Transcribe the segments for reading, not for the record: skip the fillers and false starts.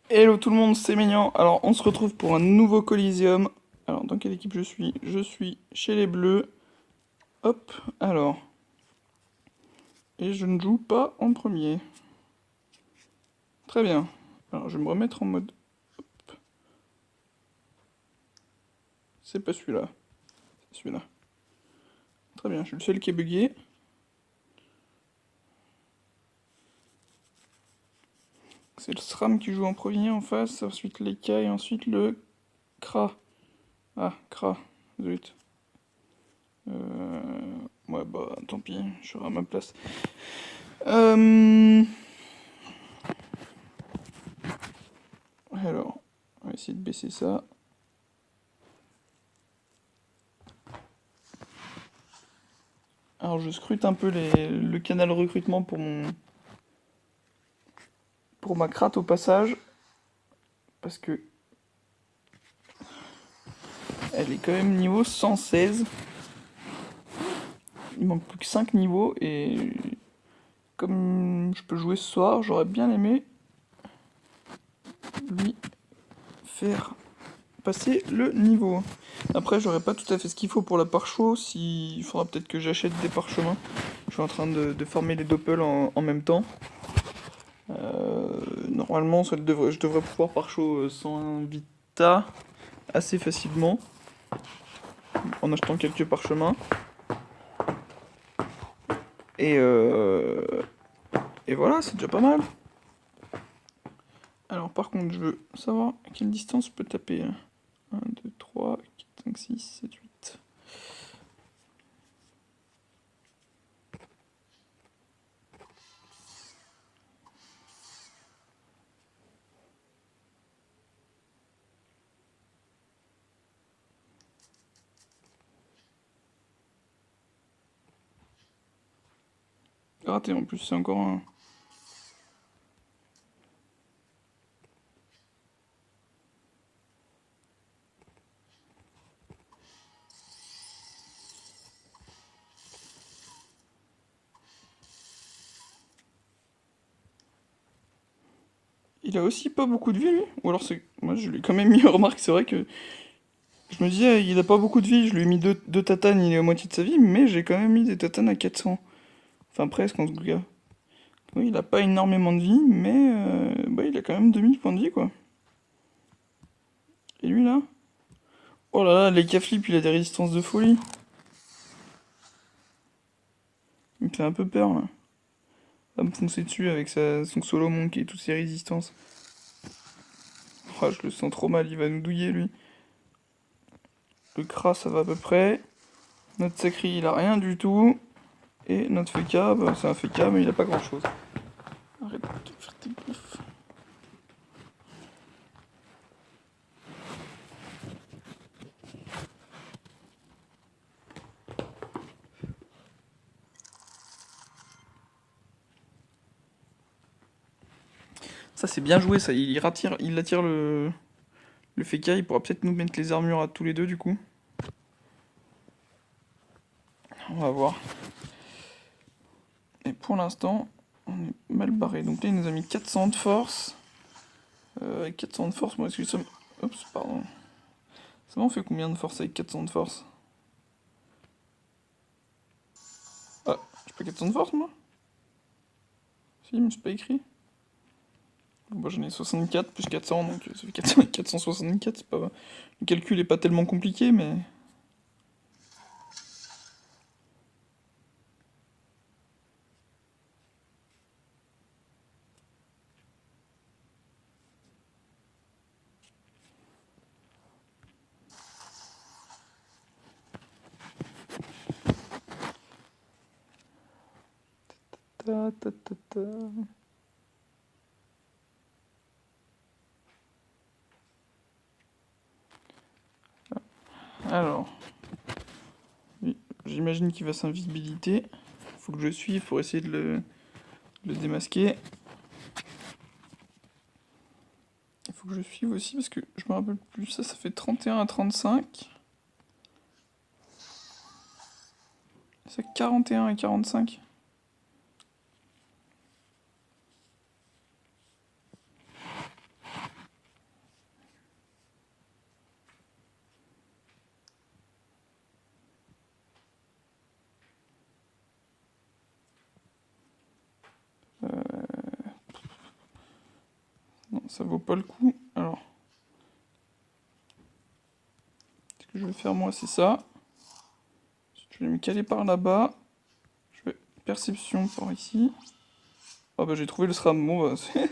Hello tout le monde, c'est Mignon. Alors, on se retrouve pour un nouveau Coliseum. Alors, dans quelle équipe je suis? Je suis chez les Bleus. Hop, alors. Et je ne joue pas en premier. Très bien. Alors, je vais me remettre en mode. C'est pas celui-là. C'est celui-là. Très bien, je suis le seul qui est bugué. C'est le SRAM qui joue en premier en face, ensuite l'EK et ensuite le CRA. Ah, CRA. Zut. Ouais, bah, tant pis, je serai à ma place. Alors, on va essayer de baisser ça. Alors je scrute un peu le canal recrutement pour ma crate au passage, parce que elle est quand même niveau 116. Il manque plus que 5 niveaux et comme je peux jouer ce soir, j'aurais bien aimé lui faire passer le niveau. Après j'aurais pas tout à fait ce qu'il faut pour la pare-chaud, il faudra peut-être que j'achète des parchemins. Je suis en train de former les doppels en même temps. Normalement je devrais pouvoir pare-chaud sans vita assez facilement en achetant quelques parchemins. Et, euh, et voilà, c'est déjà pas mal. Alors par contre, je veux savoir à quelle distance je peux taper. 1, 2, 3, 4, 5, 6, 7, 8. Raté en plus, c'est encore un. Il a aussi pas beaucoup de vie lui. Ou alors c'est. Moi je lui ai quand même mis en remarque, c'est vrai que. Je me disais, il a pas beaucoup de vie, je lui ai mis deux tatanes, il est à moitié de sa vie, mais j'ai quand même mis des tatanes à 400. Enfin presque en tout cas. Oui, il a pas énormément de vie, mais bah, il a quand même 2000 points de vie quoi. Et lui là? Oh là là, les flip il a des résistances de folie. Il me fait un peu peur là. Va me foncer dessus avec son solo monk et toutes ses résistances. Oh, je le sens trop mal, il va nous douiller lui. Le Kra ça va à peu près. Notre Sakri il a rien du tout. Et notre Feka, bah, c'est un Feka mais il a pas grand chose. Arrête de faire tes bouffes. Ça c'est bien joué ça, il attire le Feka, il pourra peut-être nous mettre les armures à tous les deux du coup. On va voir. Et pour l'instant, on est mal barré. Donc là il nous a mis 400 de force. 400 de force, moi est-ce que ça... Oups, pardon. Ça m'en fait combien de force avec 400 de force? Ah, j'ai pas 400 de force moi? Si, mais c'est pas écrit. Bon, j'en ai 64 plus 400, donc ça fait 400, 464, c'est pas... Le calcul est pas tellement compliqué, mais... Ta, ta, ta, ta. Alors, oui, j'imagine qu'il va s'invisibilité. Faut que je suive pour essayer de le démasquer. Il faut que je suive aussi parce que je me rappelle plus, ça fait 31 à 35. C'est 41 à 45. ça vaut pas le coup. Alors, ce que je vais faire moi, c'est ça. Je vais me caler par là-bas. Je vais perception par ici. Ah bah j'ai trouvé le SRAM. Bon bah c'est...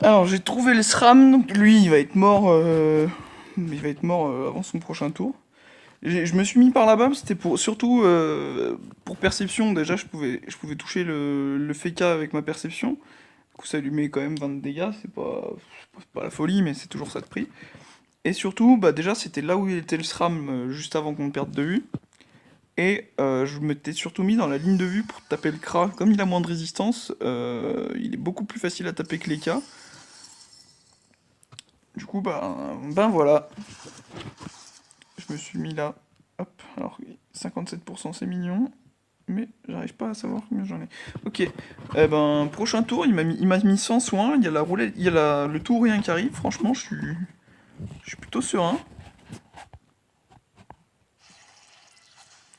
Alors j'ai trouvé le SRAM, donc lui il va être mort, avant son prochain tour. Je me suis mis par là-bas, c'était pour surtout pour perception. Déjà je pouvais toucher le Feka avec ma perception. Du coup ça lui met quand même 20 de dégâts, c'est pas la folie, mais c'est toujours ça de prix. Et surtout, bah déjà c'était là où était le SRAM juste avant qu'on le perde de vue. Et je m'étais surtout mis dans la ligne de vue pour taper le Kra. Comme il a moins de résistance, il est beaucoup plus facile à taper que les K. Du coup, ben voilà. Je me suis mis là. Hop, alors 57% c'est mignon. Mais j'arrive pas à savoir combien j'en ai. Ok. Eh ben, prochain tour, il m'a mis 100 soins. Il y a la roulette, il y a le tour rien qui arrive. Franchement, je suis plutôt serein.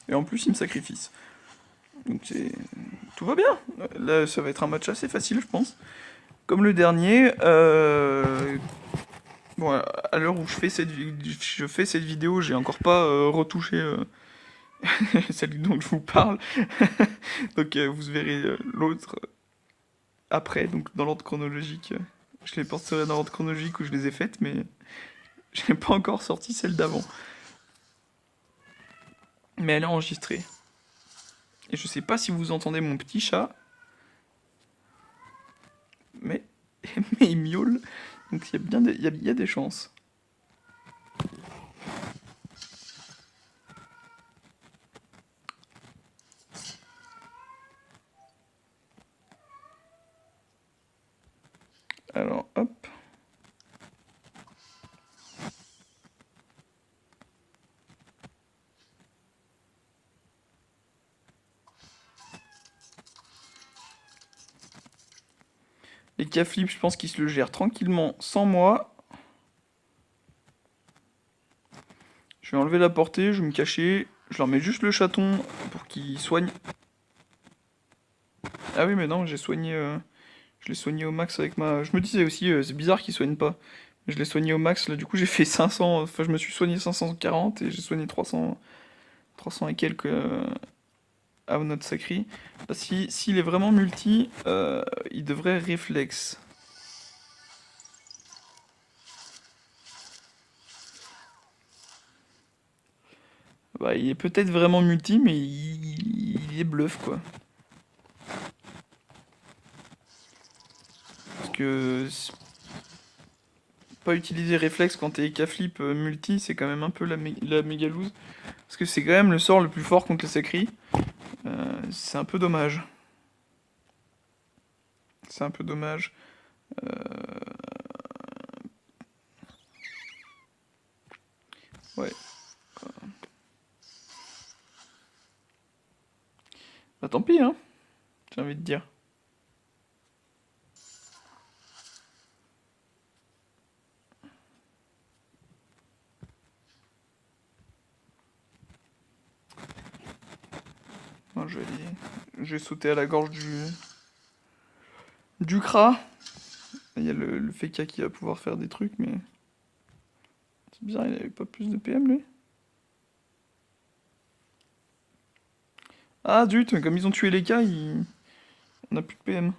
Et en plus, il me sacrifie. Donc tout va bien. Là, ça va être un match assez facile, je pense. Comme le dernier. Bon, à l'heure où je fais cette vidéo, j'ai encore pas retouché celle dont je vous parle. Donc vous verrez l'autre après, donc dans l'ordre chronologique. Je les porterai dans l'ordre chronologique où je les ai faites, mais je n'ai pas encore sorti celle d'avant. Mais elle est enregistrée. Et je sais pas si vous entendez mon petit chat, mais, mais il miaule. Donc il y a bien il y a des chances. Alors hop. Les K-flips, je pense qu'ils se le gèrent tranquillement sans moi. Je vais enlever la portée, je vais me cacher. Je leur mets juste le chaton pour qu'ils soignent. Ah oui, mais non, je l'ai soigné au max avec ma... Je me disais aussi, c'est bizarre qu'ils soignent pas. Je l'ai soigné au max, là, du coup j'ai fait 500... Enfin, je me suis soigné 540 et j'ai soigné 300 et quelques à notre sacri. Là, s'il est vraiment multi, il devrait réflexe. Bah, il est peut-être vraiment multi, mais il est bluff, quoi. Parce que pas utiliser réflexe quand t'es K-flip multi, c'est quand même un peu la méga loose. Parce que c'est quand même le sort le plus fort contre les sacris. C'est un peu dommage. C'est un peu dommage. Ouais. Bah tant pis, hein, j'ai envie de dire. Moi, je vais sauter à la gorge du Kra. Il y a le Feka qui va pouvoir faire des trucs, mais... C'est bizarre, il avait pas plus de PM, lui. Ah, zut, comme ils ont tué les K, on a plus de PM.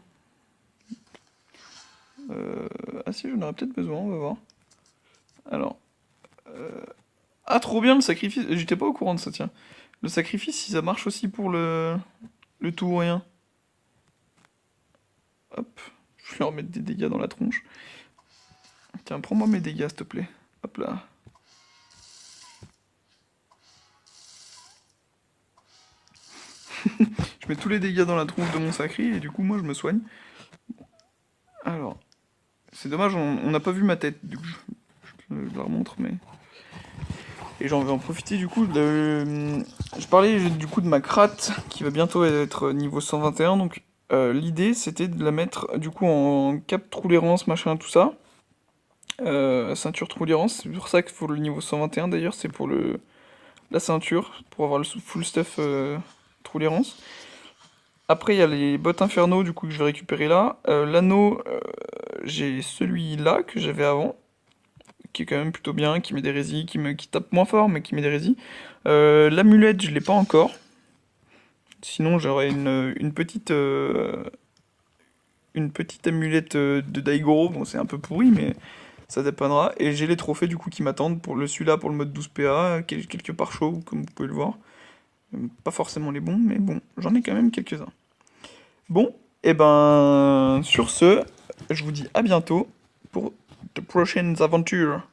Ah si, j'en aurais peut-être besoin, on va voir. Alors... Ah, trop bien, le sacrifice. J'étais pas au courant de ça, tiens. Le sacrifice, si ça marche aussi pour le tout ou rien. Hop, je vais leur mettre des dégâts dans la tronche. Tiens, prends-moi mes dégâts, s'il te plaît. Hop là. Je mets tous les dégâts dans la tronche de mon sacré et du coup, moi, je me soigne. Alors, c'est dommage, on n'a pas vu ma tête, du coup, je la remontre, mais... Et j'en vais en profiter, du coup, je parlais, du coup, de ma kratte, qui va bientôt être niveau 121, donc... l'idée, c'était de la mettre, du coup, en cap troulérance, machin, tout ça. Ceinture Troulierance, c'est pour ça qu'il faut le niveau 121 d'ailleurs, c'est pour la ceinture, pour avoir le full stuff Troulierance. Après, il y a les bottes Inferno, du coup, que je vais récupérer là. L'anneau, j'ai celui-là que j'avais avant, qui est quand même plutôt bien, qui met des résis, qui tape moins fort, mais qui met des résis. L'amulette, je l'ai pas encore. Sinon, j'aurais une petite amulette de Daigoro. Bon, c'est un peu pourri, mais ça dépendra. Et j'ai les trophées du coup qui m'attendent pour celui-là pour le mode 12 PA, quelques pare-chocs, comme vous pouvez le voir. Pas forcément les bons, mais bon, j'en ai quand même quelques-uns. Bon, et ben sur ce, je vous dis à bientôt pour de prochaines aventures.